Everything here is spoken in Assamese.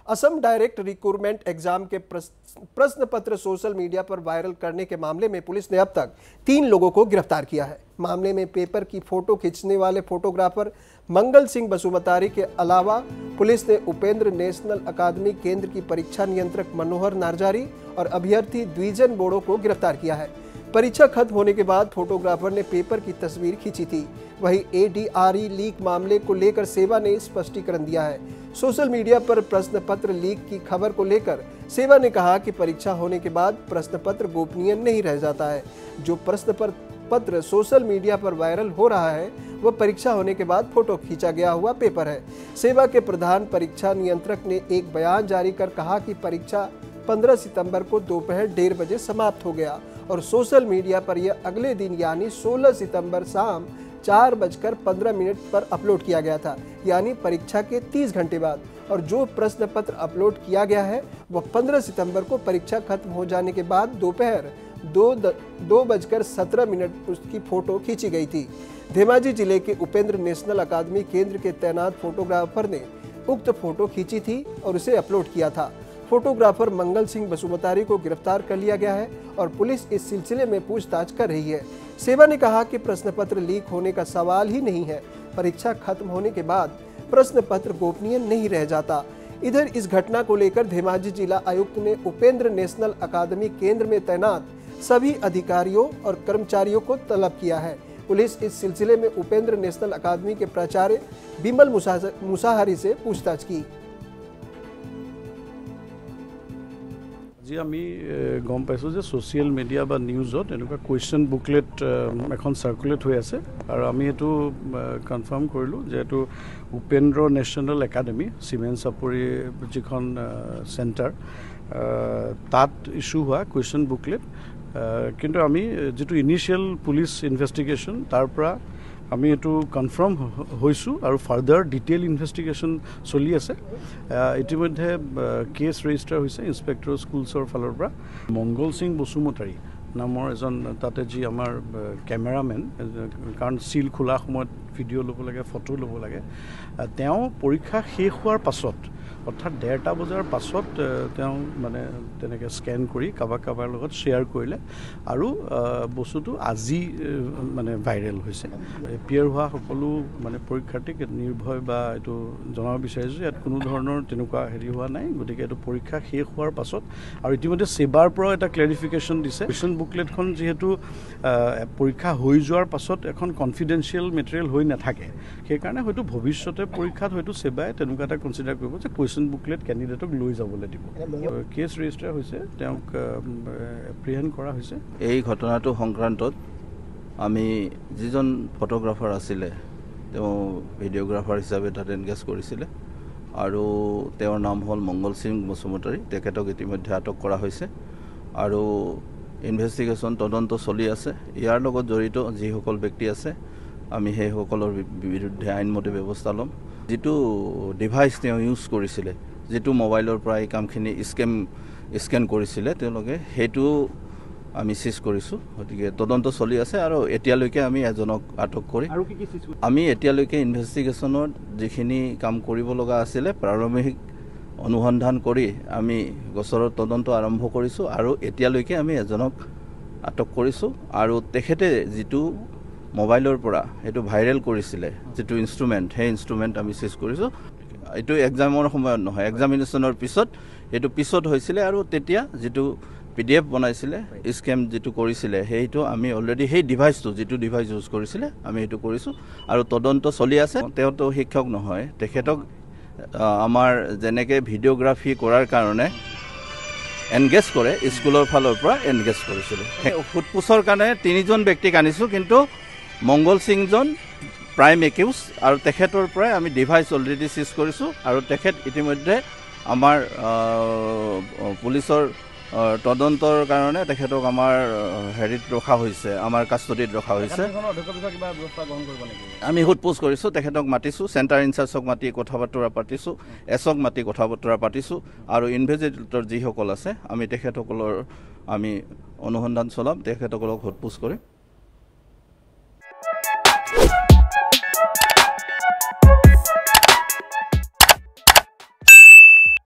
असम डायरेक्ट रिक्रूटमेंट एग्जाम के प्रश्न पत्र सोशल मीडिया पर वायरल करने के मामले में पुलिस ने अब तक 3 लोगों को गिरफ्तार किया है। मामले में पेपर की फोटो खींचने वाले फोटोग्राफर मंगल सिंह बसुमतारी के अलावा पुलिस ने उपेंद्र नेशनल अकादमी केंद्र की परीक्षा नियंत्रक मनोहर नारजारी और अभ्यर्थी द्विजन बोड़ो को गिरफ्तार किया है। परीक्षा खत्म होने के बाद फोटोग्राफर ने पेपर की तस्वीर खींची थी। वहीं ADRE लीक मामले को लेकर सेवा ने स्पष्टीकरण दिया है। सोशल मीडिया पर प्रश्न पत्र लीक की खबर को लेकर सेवा ने कहा कि परीक्षा होने के बाद प्रश्न पत्र गोपनीय नहीं रह जाता है। जो प्रश्न पत्र सोशल मीडिया पर वायरल हो रहा है वह परीक्षा होने के बाद फोटो खींचा गया हुआ पेपर है। सेवा के प्रधान परीक्षा नियंत्रक ने एक बयान जारी कर कहा कि परीक्षा 15 सितंबर को दोपहर 1:30 बजे समाप्त हो गया और सोशल मीडिया पर यह अगले दिन यानी 16 सितंबर शाम 4:15 पर अपलोड किया गया था, यानी परीक्षा के 30 घंटे बाद। और जो प्रश्न पत्र अपलोड किया गया है वह 15 सितंबर को परीक्षा खत्म हो जाने के बाद दोपहर 2:17 उसकी फोटो खींची गई थी। धेमाजी जिले के उपेंद्र नेशनल अकादमी केंद्र के तैनात फोटोग्राफर ने उक्त फोटो खींची थी और उसे अपलोड किया था। फोटोग्राफर मंगल सिंह बसुमतारी को गिरफ्तार कर लिया गया है और पुलिस इस सिलसिले में पूछताछ कर रही है। सेवा ने कहा कि प्रश्न पत्र लीक होने का सवाल ही नहीं है। परीक्षा खत्म होने के बाद प्रश्न पत्र गोपनीय नहीं रह जाता। इधर इस घटना को लेकर धेमाजी जिला आयुक्त ने उपेंद्र नेशनल अकादमी केंद्र में तैनात सभी अधिकारियों और कर्मचारियों को तलब किया है। पुलिस इस सिलसिले में उपेंद्र नेशनल अकादमी के प्राचार्य बिमल मुसाहारी से पूछताछ की। जी आमी गम पाइছোঁ যে সোশিয়েল মিডিয়া বা নিউজত এনেকুৱা কুৱেশ্যন বুকলেট এখন সাৰ্কুলেট হৈ আছে আৰু আমি এটো কনফাৰ্ম কৰিলোঁ যে এটো উপেন্দ্ৰ নেশ্যনেল একাডেমি সিমেন্ট চাপৰি যিখন চেণ্টাৰ তাত ইস্যু হোৱা কুৱেশ্যন বুকলেট কিন্তু আমি যেটো ইনিশিয়েল পুলিচ ইনভেষ্টিগেশ্যন তাৰ পৰা আমি এটো কনফাৰ্ম হৈছোঁ আৰু ফাৰ্দাৰ ডিটেইল ইনভেষ্টিগেশ্যন চলি আছে। ইতিমধ্যে কেছ ৰেজিষ্টাৰ হৈছে ইন্সপেক্টৰ স্কুলছৰ ফালৰ পৰা। মংগল সিং বসুমতাৰী নামৰ এজন তাতে যি আমাৰ কেমেৰামেন, কাৰণ চিল খোলা সময়ত ভিডিঅ' ল'ব লাগে, ফটো ল'ব লাগে, তেওঁ পৰীক্ষা শেষ হোৱাৰ পাছত অৰ্থাৎ 1:30 বজাৰ পাছত তেওঁ মানে তেনেকৈ স্কেন কৰি কাৰোবাৰ লগত শ্বেয়াৰ কৰিলে আৰু বস্তুটো আজি মানে ভাইৰেল হৈছে। এপিয়াৰ হোৱা সকলো মানে পৰীক্ষাৰ্থীক নিৰ্ভয় বা এইটো জনাব বিচাৰিছোঁ ইয়াত কোনো ধৰণৰ তেনেকুৱা হেৰি হোৱা নাই। গতিকে এইটো পৰীক্ষা শেষ হোৱাৰ পাছত আৰু ইতিমধ্যে সেৱাৰ পৰাও এটা ক্লেৰিফিকেশ্যন দিছে। কুৱেশ্যন বুকলেটখন যিহেতু পৰীক্ষা হৈ যোৱাৰ পাছত এখন কনফিডেন্সিয়েল মেটেৰিয়েল হৈ নাথাকে, সেইকাৰণে হয়তো ভৱিষ্যতে পৰীক্ষাত হয়তো সেৱাই তেনেকুৱা এটা কনচিডাৰ কৰিব যে কুৱেশ্যন বুকলেট কেণ্ডিডেটক লৈ যাবলৈ দিব। কেছ ৰেজিষ্টাৰ হৈছে, তেওঁক এপ্ৰিহেণ্ড কৰা হৈছে। এই ঘটনাটো সংক্ৰান্তত আমি যিজন ফটোগ্ৰাফাৰ আছিলে তেওঁ ভিডিঅ'গ্ৰাফাৰ হিচাপে তাত এনগেজ কৰিছিলে আৰু তেওঁৰ নাম হ'ল মংগল সিং বসুমতাৰী। তেখেতক ইতিমধ্যে আটক কৰা হৈছে আৰু ইনভেষ্টিগেশ্যন তদন্ত চলি আছে। ইয়াৰ লগত জড়িত যিসকল ব্যক্তি আছে আমি সেইসকলৰ বিৰুদ্ধে আইনমতে ব্যৱস্থা ল'ম। যিটো ডিভাইচ তেওঁ ইউজ কৰিছিলে, যিটো মোবাইলৰ পৰা এই কামখিনি স্কেন কৰিছিলে তেওঁলোকে, সেইটো আমি চিজ কৰিছোঁ। গতিকে তদন্ত চলি আছে আৰু এতিয়ালৈকে আমি এজনক আটক কৰি আমি এতিয়ালৈকে ইনভেষ্টিগেশ্যনত যিখিনি কাম কৰিব লগা আছিলে প্ৰাৰম্ভিক অনুসন্ধান কৰি আমি গোচৰৰ তদন্ত আৰম্ভ কৰিছোঁ আৰু এতিয়ালৈকে আমি এজনক আটক কৰিছোঁ আৰু তেখেতে যিটো মোবাইলৰ পৰা এইটো ভাইৰেল কৰিছিলে যিটো ইনষ্ট্ৰুমেণ্ট, সেই ইনষ্ট্ৰুমেণ্ট আমি চিজ কৰিছোঁ। এইটো এক্সামৰ সময়ত নহয়, এক্সামিনেশ্যনৰ এইটো পিছত হৈছিলে আৰু তেতিয়া যিটো PDF বনাইছিলে, স্কেম যিটো কৰিছিলে সেইটো আমি অলৰেডি সেই ডিভাইচটো যিটো ডিভাইচ ইউজ কৰিছিলে আমি সেইটো কৰিছোঁ আৰু তদন্ত চলি আছে। তেওঁতো শিক্ষক নহয়, তেখেতক আমাৰ যেনেকৈ ভিডিঅ'গ্ৰাফী কৰাৰ কাৰণে এনগেজ কৰে স্কুলৰ ফালৰ পৰা এনগেজ কৰিছিলোঁ। সোধপোছৰ কাৰণে 3জন ব্যক্তিক আনিছোঁ, কিন্তু মংগল সিংজন প্ৰাইম একিউজ আৰু তেখেতৰ পৰাই আমি ডিভাইচ অলৰেডি চিজ কৰিছোঁ আৰু তেখেত ইতিমধ্যে আমাৰ পুলিচৰ তদন্তৰ কাৰণে তেখেতক আমাৰ হেৰিত ৰখা হৈছে, আমাৰ কাষ্টডিত ৰখা হৈছে। আমি সোধপোছ কৰিছোঁ, তেখেতক মাতিছোঁ, চেণ্টাৰ ইনচাৰ্জক মাতি কথা বতৰা পাতিছোঁ, এছক মাতি কথা বতৰা পাতিছোঁ আৰু ইনভেষ্টিগেটৰ যিসকল আছে আমি তেখেতসকলৰ আমি অনুসন্ধান চলাম, তেখেতসকলক সোধপোছ কৰিম।